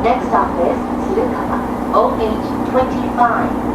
Next stop is Tsurukawa, OH25.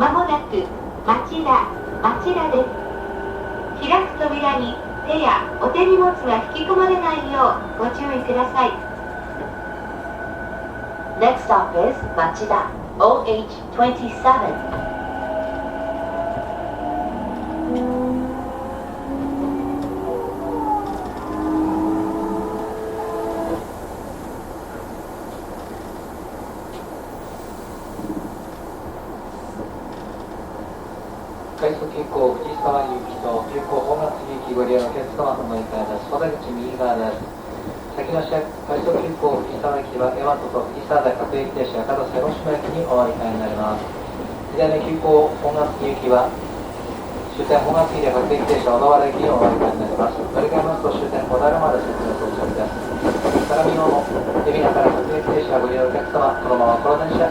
まもなく町田です。開く扉に手やお手荷物が引き込まれないようご注意ください。Next stop is 町田 OH27。快速急行藤沢行きと急行本松行きご利用のお客様の乗り換えです。窓口右側です。先の快速急行藤沢行きは大和と藤沢台各駅停車片瀬大島駅にお乗り換えになります。左の急行本松行きは終点本松駅で各駅停車小田原駅にお乗り換えになります。乗り換えますと終点小平まで先の到着です。相模大野海老名から各駅停車ご利用のお客様、このままこの電車